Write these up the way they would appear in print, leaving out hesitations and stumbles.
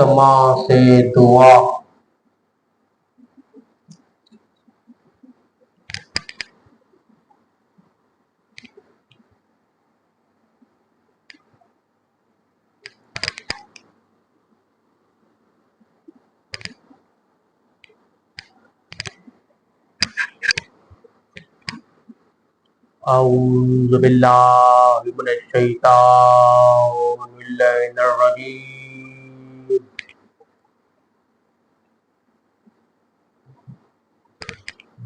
اجتماع سے دعا۔ اعوذ باللہ من الشیطان الرجیم۔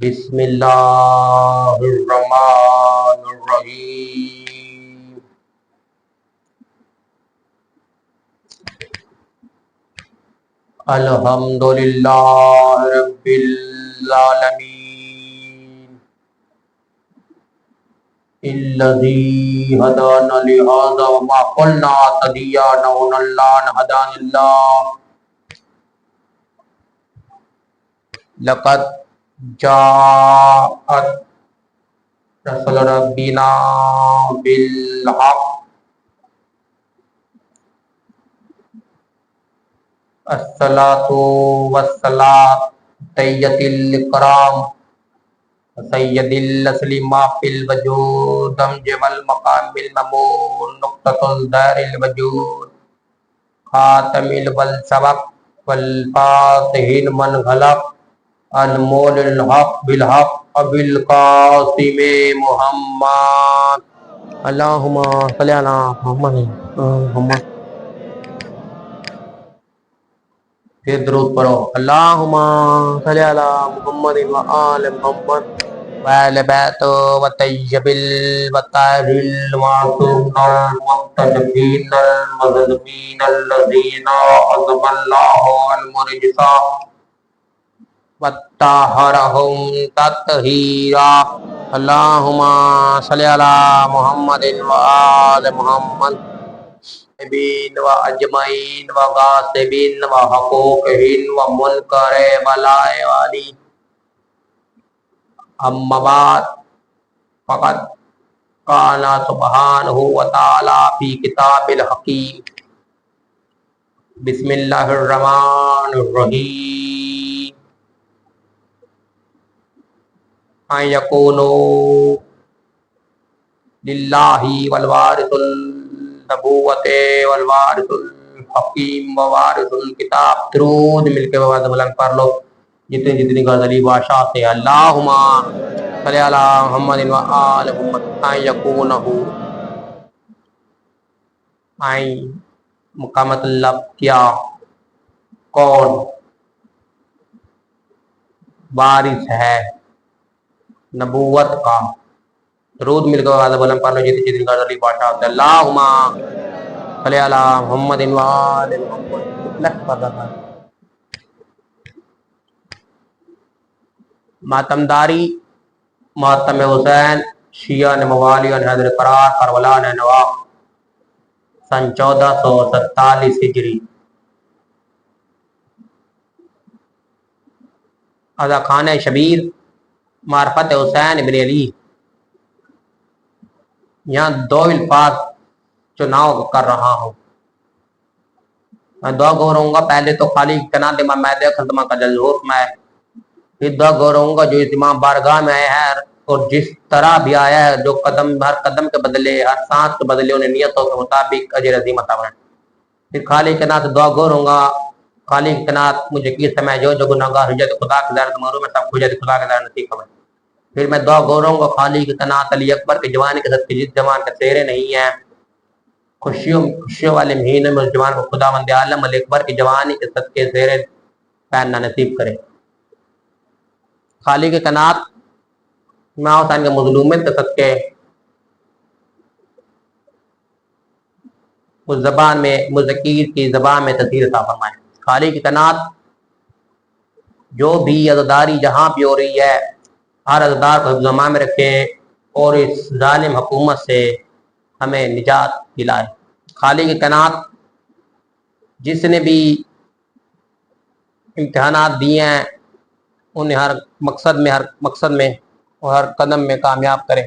بسم اللہ الرحمن الرحیم۔ الحمدللہ رب العالمین الذی ہدانا لہذا وما قلنا تدیا لولا ان ہدانا اللہ لقد جاءت رسول ربنا بالحق الصلاۃ والسلام سید الاکرام سید الاسلم فی الوجود دمجم المقام الممون نقطۃ الدار الوجود خاتم السبق والفاتح من غلق المول الحق بالحق ابی القاسم محمد اللہم صلی علی محمد۔ پھر درود پڑھو۔ اللہم صلی علی محمد و آل محمد وآل بیت والطیب الطاہر المعصومین المنتجبین المظلومین الذین عذب اللہ عنہم الرجس وطہرہم تطہیرا۔ اللہم صلی علی محمد و آل محمد بین و اجمعین و غاصبین و حقوقہن و منکر بلاء والی۔ اما بعد فقد قال سبحانہ وتعالی فی کتاب الحکیم بسم اللہ الرحمن الرحیم ان یکونوا للہ والوارث النبوۃ والوارث الحکیم ووارث الکتاب۔ درود مل کے بابا بلند پڑھ لو جتنی غزلی بادشاہ سے۔ اللہم صلی علی محمد و آل محمد ان یکونہ ان مقامت اللہ کیا کون وارث ہے نبوت کا۔ درود مل کے بعد بلند پڑھ لو جتنی غزلی بادشاہ سے۔ اللہم صلی علی محمد و آل محمد۔ ماتم داری ماتم حسین شیعہ نے موالیان حیدر قرار کربلا نے نوا سن 1447 ہجری۔ ادا خانہ شبیر معرفت حسین ابن علی۔ یہاں دو الفاظ چناؤ کر رہا ہوں، میں دعا گو رہوں گا۔ پہلے تو خالی کنا دماغ میں دے خدمہ کا جلوس میں پھر دعا گو رہوں گا جو اتمام بارگاہ میں آیا ہے اور جس طرح بھی آیا ہے، جو قدم ہر قدم کے بدلے ہر سانس کے بدلے انہیں نیتوں کے مطابق اجر عظیم عطا فرمائے۔ پھر خالی کنا سے دعا گو رہوں گا، خالی کنا مجھے کی سمے جو گناہگار حجت خدا کے دار محروم ہے سب حجت خدا کے دار نصیب فرمائے۔ پھر میں دعا گو رہوں گا خالی کی تنات علی اکبر کے جوان کے صدقے جس جوان کے چہرے نہیں ہیں، خوشیوں والے مہینے میں اس جوان کو خدا مند عالم علی اکبر کی جوانی کے صدقے چہرے پہننا نصیب کرے۔ خالی کے کنات ماں حسین کے مظلومیت کے صدقے اس زبان میں مذکیر کی زبان میں تاثیر عطا فرمائے۔ خالی کی کنات جو بھی عزاداری جہاں بھی ہو رہی ہے ہر عزادار کو حفظ امان میں رکھے اور اس ظالم حکومت سے ہمیں نجات دلائے۔ خالی کی کنات جس نے بھی امتحانات دیے ہیں انہیں ہر مقصد میں اور ہر قدم میں کامیاب کرے۔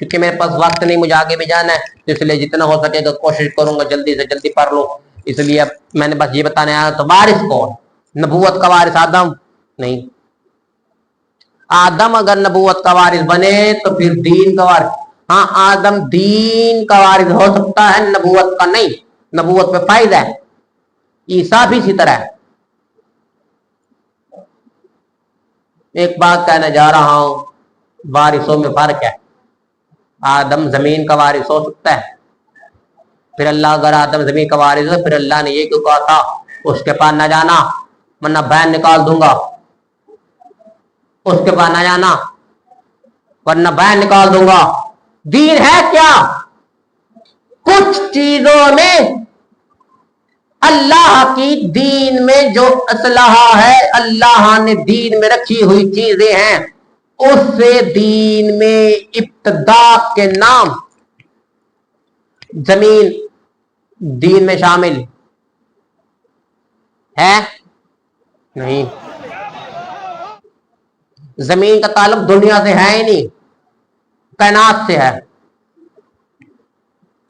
کیونکہ میرے پاس وقت نہیں، مجھے آگے بھی جانا ہے، تو اس لیے جتنا ہو سکے گا کوشش کروں گا جلدی سے جلدی پڑھ لو. اس لیے اب میں نے بس یہ بتانے آیا. تو وارث کون؟ نبوت کا وارث آدم نہیں. آدم اگر نبوت کا وارث بنے تو پھر دین کا وارث. ہاں آدم دین کا وارث ہو سکتا ہے، نبوت کا نہیں. نبوت پہ فائدہ ہے. عیسیٰ بھی اسی طرح ہے. ایک بات کہنے جا رہا ہوں، وارثوں میں فرق ہے. آدم زمین کا وارث ہو سکتا ہے. پھر اللہ اگر آدم زمین کا وارث ہے، پھر اللہ نے یہ کیوں کہا تھا اس کے پاس نہ جانا ورنہ بین نکال دوں گا. اس کے پاس نہ جانا ورنہ بین نکال دوں گا. دین ہے کیا؟ کچھ چیزوں میں اللہ کی دین میں جو اصلاح ہے، اللہ نے دین میں رکھی ہوئی چیزیں ہیں، اس سے دین میں ابتدا کے نام زمین دین میں شامل ہے نہیں. زمین کا تعلق دنیا سے ہے ہی نہیں، کائنات سے ہے.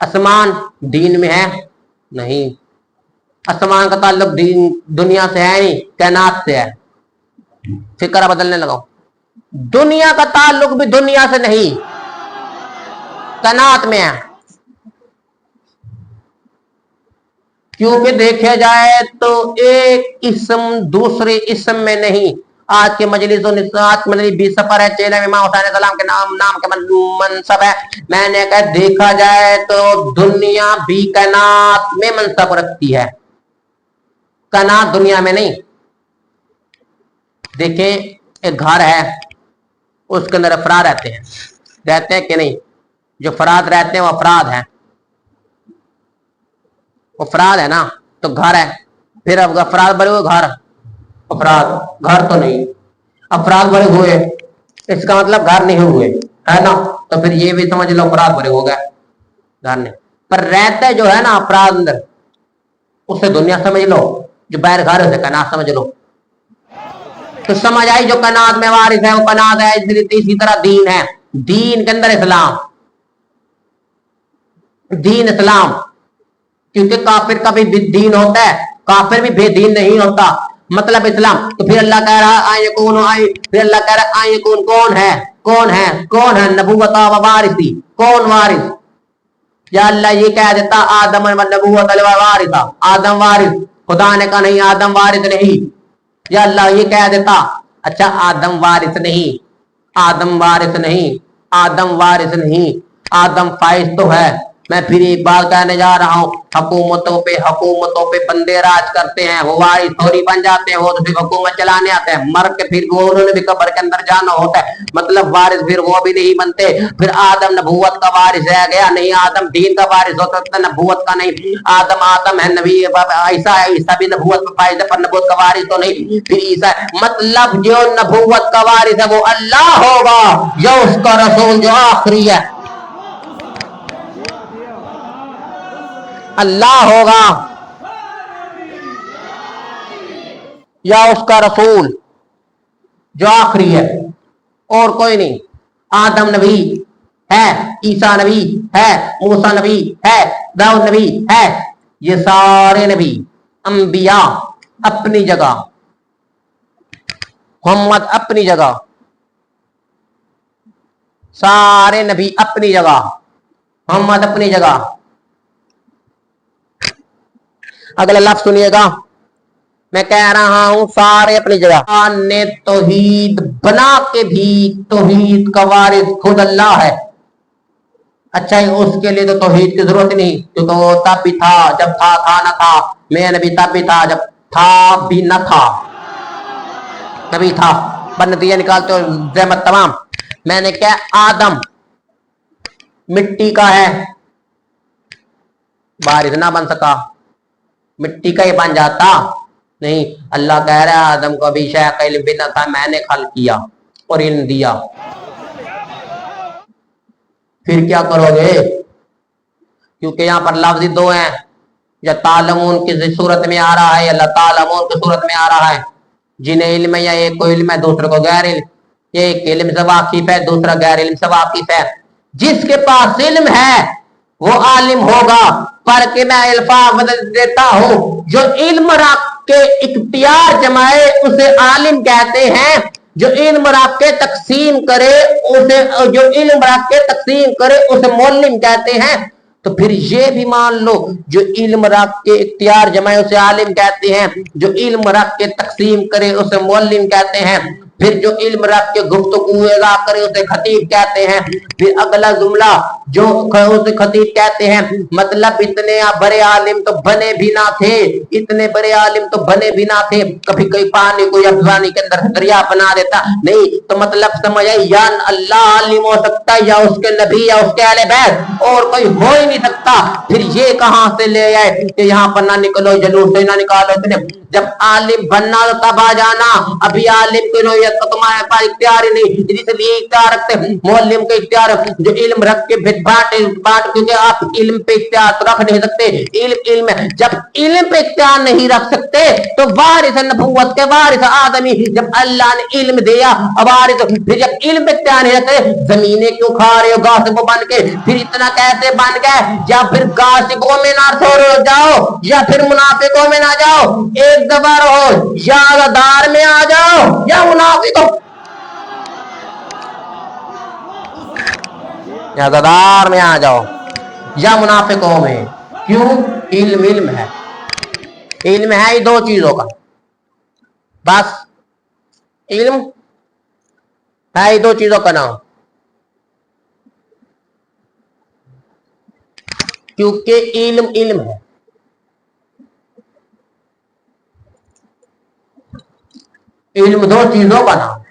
آسمان دین میں ہے نہیں. آسمان کا تعلق دنیا سے ہے نہیں، کائنات سے ہے. فکر بدلنے لگاؤ. دنیا کا تعلق بھی دنیا سے نہیں، کائنات میں ہے. کیونکہ دیکھا جائے تو ایک اسم دوسرے اسم میں نہیں. آج کے مجلس بھی سفر ہے، چہرے امام حسین السلام کے نام کے منصب ہے. میں نے کہا دیکھا جائے تو دنیا بھی کائنات میں منصب رکھتی ہے، کائنات دنیا میں نہیں. دیکھیں ایک گھر ہے، اس کے اندر افراد رہتے ہیں کہ نہیں؟ جو افراد رہتے ہیں وہ افراد ہیں، افراد ہے نا، تو گھر ہے. پھر اب افراد بڑے ہوئے گھر، افراد گھر تو نہیں. افراد بڑے ہوئے اس کا مطلب گھر نہیں ہوئے ہے نا. تو پھر یہ بھی سمجھ لو افراد بڑے ہو گئے، گھر نہیں. پر رہتے جو ہے نا افراد اندر، اسے دنیا سمجھ لو، جو باہر گھر ہے اسے کائنات سمجھ لو. تو سمجھ آئی جو کائنات میں وارث ہے وہ کائنات ہے. اسی طرح دین ہے، دین کے اندر اسلام، دین اسلام. کیونکہ کافر کا بھی دین ہوتا ہے، کافر بھی بے دین نہیں ہوتا. مطلب اسلام. تو پھر اللہ کہہ رہا پھر اللہ کہہ رہا آئیکون کون ہے نبوت و وارثی. کون وارث؟ یا اللہ یہ کہہ دیتا آدم نبوت وارثہ، آدم وارث. خدا نے کہا نہیں آدم وارث نہیں. یا اللہ یہ کہہ دیتا اچھا آدم وارث نہیں، آدم وارث نہیں، آدم وارث نہیں، آدم فائز تو ہے. میں پھر ایک بات کہنے جا رہا ہوں، حکومتوں پہ بندے راج کرتے ہیں، وہ وارث تھوڑی بن جاتے ہیں، وہ تو پھر حکومت چلانے آتے ہیں. مر کے پھر وہ انہوں نے بھی قبر کے اندر جانا ہوتا ہے. مطلب وارث پھر وہ بھی نہیں بنتے. پھر آدم نبوت کا وارث رہ گیا نہیں، آدم دین کا وارث ہو سکتا ہے، نبوت کا نہیں. آدم ہے نبی، عیسیٰ بھی نبوت پہ فائز ہے پر نبوت کا وارث تو نہیں. پھر عیسیٰ مطلب جو نبوت کا وارث ہے وہ اللہ ہوگا، یا اس کا رسول جو آخری ہے اللہ ہوگا، یا اس کا رسول جو آخری ہے، اور کوئی نہیں. آدم نبی ہے، عیسیٰ نبی ہے، موسیٰ نبی ہے، داؤد نبی ہے. یہ سارے نبی انبیاء اپنی جگہ، محمد اپنی جگہ، سارے نبی اپنی جگہ، محمد اپنی جگہ. اگلا لفظ سنیے گا، میں کہہ رہا ہوں سارے اپنی جگہ. نے توحید بنا کے بھی توحید کا وارث خود اللہ ہے. اچھا اس کے لیے تو توحید کی ضرورت نہیں، کیونکہ وہ تب بھی تھا جب تھا نہ تھا. میں نبی تب بھی تھا جب تھا بھی نہ تھا، نبی تھا. پر نتیجہ نکالتے ہو زحمت تمام. میں نے کہا آدم مٹی کا ہے، وارث نہ بن سکا، مٹی کا ہی بن جاتا نہیں. اللہ کہہ رہا ہے آدم کو ابھی شیء کا علم بھی نہ تھا، میں نے خلق کیا اور علم دیا. پھر کیا کرو گے؟ کیونکہ یہاں پر لفظ دو ہیں، یا تعلمون کسی صورت میں آ رہا ہے یا لتعلمون کی صورت میں آ رہا ہے. جنہیں علم ہے یا ایک کو علم ہے دوسرے کو غیر علم، ایک علم سے واقف ہے دوسرا غیر علم سے واقف ہے. جس کے پاس علم ہے وہ عالم ہوگا، پر کہ میں الفاظ بدل دیتا ہوں، جو علم رکھ کے اختیار جمائے اسے عالم کہتے ہیں، جو علم رکھ کے تقسیم کرے اسے معلم کہتے ہیں۔ تو پھر یہ بھی مان لو جو علم رکھ کے اختیار جمائے اسے عالم کہتے ہیں، جو علم رکھ کے تقسیم کرے اسے معلم کہتے ہیں، پھر جو علم رکھ کے گفتگو ادا کرے اسے خطیب کہتے ہیں۔ پھر اگلا جملہ جو اسے خطیب کہتے ہیں، مطلب اتنے بڑے عالم تو بنے بھی نہ تھے، اتنے بڑے عالم تو بنے بھی نہ تھے، کبھی کوئی پانی کو یا پانی کے اندر دریا بنا دیتا نہیں، تو مطلب سمجھ آئی یا اللہ عالم ہو سکتا ہے یا اس کے نبی یا اس کے اہل بیت، اور کوئی ہو ہی نہیں سکتا۔ پھر یہ کہاں سے لے آئے کہ یہاں پر نہ نکلو، جلوس سے نہ نکالو اتنے، جب عالم بننا تو تب آ جانا، ابھی عالم کی نوعیت تو تمہارے پاس اختیار ہی نہیں، جس لیے اختیار رکھتے معلم کے اختیار جو علم رکھ کے بانٹ، کیونکہ آپ علم پہ اختیار تو رکھ نہیں سکتے، علم ہے، جب علم پہ اختیار نہیں رکھ سکتے تو وارث نبوت کے وارث آدمی، جب اللہ نے علم دیا وارث، پھر جب علم پہ اختیار نہیں رکھتے زمینیں کیوں کھا رہے ہو غاصب بن کے، پھر اتنا کیسے بن گئے؟ یا پھر غاصبوں میں نہ جاؤ یا پھر منافقوں میں نہ جاؤ، ایک دفعہ رہو، یا دار میں آ جاؤ یا منافقوں یا دار میں آ جاؤ یا منافقوں میں۔ کیوں؟ علم ہے، علم ہے یہ دو چیزوں کا، بس علم ہے یہ دو چیزوں کا نام، کیونکہ علم ہے۔ علم دو چیزوں کا نام ہے،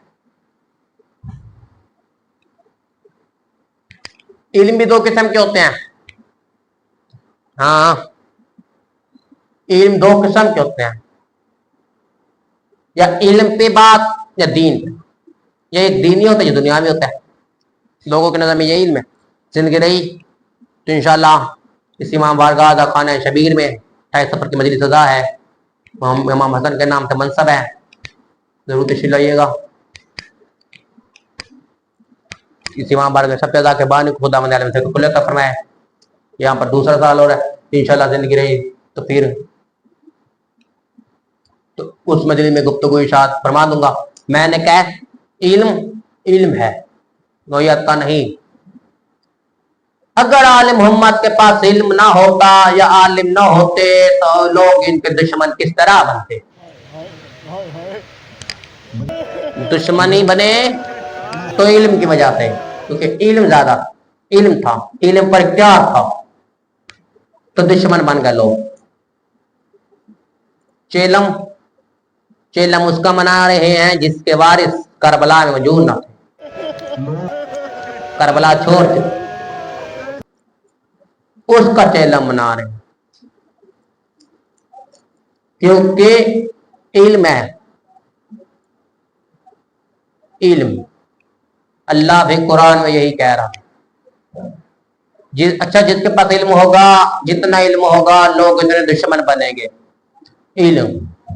علم بھی دو قسم کے ہوتے ہیں، ہاں علم دو قسم کے ہوتے ہیں، یا علم پہ بات یا دین پہ، یہ ایک دینی ہوتا ہے یہ دنیا میں ہوتا ہے، لوگوں کی نظر میں یہ علم ہے۔ زندگی رہی تو انشاءاللہ اس امام بارگاہ دا خانہ شبیر میں 28 سفر کی مجلس سزا ہے، امام حسن کے نام سے منصب ہے، ضرور تشریف لائیے گا۔ اس امام بارگاہ سب پیدا کے بانی کو خدا مند عالم سے کھلے کا فرمائے، یہاں پر دوسرا سال ہو رہا ہے، انشاءاللہ زندگی رہی تو پھر تو اس مجلس میں گفتگو ارشاد فرما دوں گا۔ میں نے کہا علم ہے، نوعیت کا نہیں۔ اگر عالم محمد کے پاس علم نہ ہوتا یا عالم نہ ہوتے تو لوگ ان کے دشمن کس طرح بنتے؟ دشمنی بنے تو علم کی وجہ سے، کیونکہ علم زیادہ علم تھا، علم پر اختیار تھا تو دشمن بن گئے لوگ۔ چیلم اس کا منا رہے ہیں جس کے وارث کربلا میں موجود نہ تھے، کربلا چھوڑ کے اس کا چیلم منا رہے ہیں، کیونکہ علم ہے، علم اللہ بھی قرآن میں یہی کہہ رہا ہے، اچھا جس کے پاس علم ہوگا، جتنا علم ہوگا لوگ اتنے دشمن بنیں گے۔ علم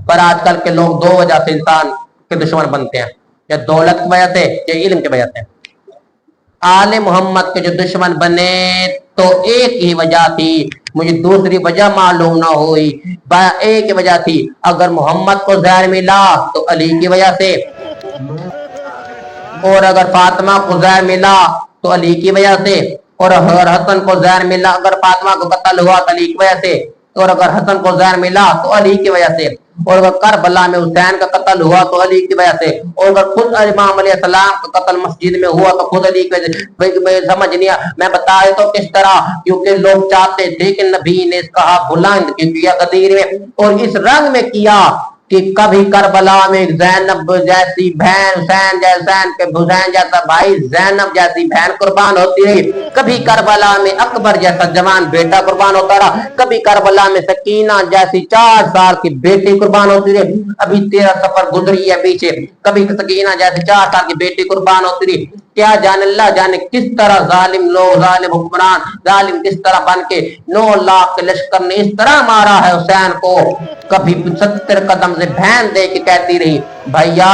پر آج کل کے لوگ دو وجہ سے انسان کے دشمن بنتے ہیں، یا دولت کی وجہ سے یا علم کی وجہ سے۔ آل محمد کے جو دشمن بنے تو ایک ہی وجہ تھی، مجھے دوسری وجہ معلوم نہ ہوئی، ایک ہی وجہ تھی، اگر محمد کو زہر ملا تو علی کی وجہ سے، اور اگر فاطمہ کو زہر ملا تو علی کی وجہ سے، اور اگر حسن کو زہر ملا، اگر فاطمہ کو قتل ہوا تو علی کی وجہ سے، اور اگر حسن کو زہر ملا تو علی کی وجہ سے، اور اگر کربلا میں حسین کا قتل ہوا تو علی کی وجہ سے، اور اگر خود امام علیہ السلام کا قتل مسجد میں ہوا تو خود علی کی وجہ سے۔ سمجھ نہیں میں بتا رہا تو کس طرح، کیونکہ لوگ چاہتے تھے کہ نبی نے اس کہا بلند کیا غدیر میں، اور اس رنگ میں کیا کہ کبھی کربلا میں زینب جیسی بہن، حسین کے حسین جیسا بھائی، زینب جیسی بہن قربان ہوتی رہی، کبھی کربلا میں اکبر جیسا جوان بیٹا قربان ہوتا رہا، کبھی کربلا میں سکینہ جیسی 4 سال کی بیٹی قربان ہوتی رہی، ابھی 13 سفر گزری ہے پیچھے، کبھی سکینہ جیسی 4 سال کی بیٹی قربان ہوتی رہی۔ کیا جانے اللہ جانے کس طرح ظالم لوگ، ظالم حکمران، ظالم کس طرح بن کے 9 لاکھ کے لشکر نے اس طرح مارا ہے حسین کو، کبھی 70 قدم سے بہن دے کے کہتی رہی بھیا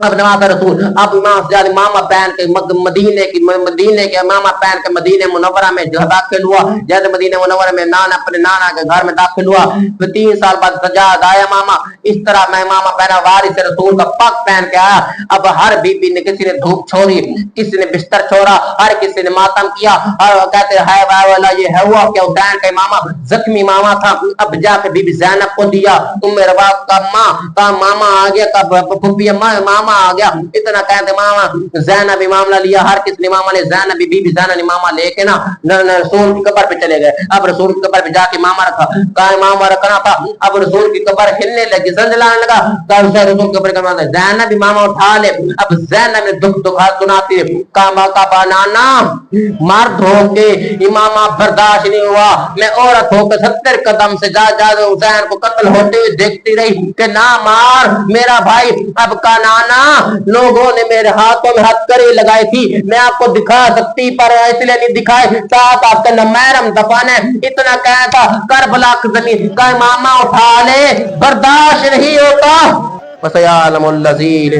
اب نواز رسول اب امام زیاد ماما پہن کے مدینے کے ماما پہن کے مدینہ منورہ میں داخل ہوا. جیسے مدینہ منورہ میں اپنے نانا کے گھر میں داخل ہوا. 3 سال بعد سجاد آیا ماما. اس طرح میں ماما پہنا وارث رسول کا پاک پہن کے آیا. اب ہر بی بی نے کسی نے دھوپ چھوڑی, کسی نے بستر چھوڑا, ہر کسی نے ماتم کیا. اور کہتے ہیں والا یہ ہے ہوا کہ حسین کا ماما زخمی ماما تھا. اب جا کے بی بی زینب کو دیا. رباب کا ماں کا ماما آ گیا, کا ماما آ گیا. اتنا کہتے ماما زینب معاملہ لیا. ہر کس نے ماما نے زینب بی بی زینب نے ماما لے کے نا رسول کی قبر پہ چلے گئے. اب رسول کی قبر پہ جا کے ماما رکھا. کہا ماما رکھنا تھا. اب رسول کی قبر ہلنے لگی, زنجلانے لگا. کہا رسول کی قبر کا ماما زینب ماما اٹھا لے. اب زینب نے دکھ دکھات سناتی ہے. کہا کا بنانا مرد ہو کے امامہ برداشت نہیں ہوا, میں عورت ہو کے 70 قدم سے جا حسین کو قتل ہوتے ہوئے دیکھتی رہی کہ نہ مار میرا بھائی. اب کا نانا لوگوں نے میرے ہاتھوں میں ہتھ کڑی لگائی تھی, میں آپ کو دکھا سکتی پر اس لیے نہیں دکھائے تاکہ آپ کا محرم دفن ہے. اتنا کہتا کربلا کی زمین کا ماما اٹھا لے, برداشت نہیں ہوتا. وسيعلم الذين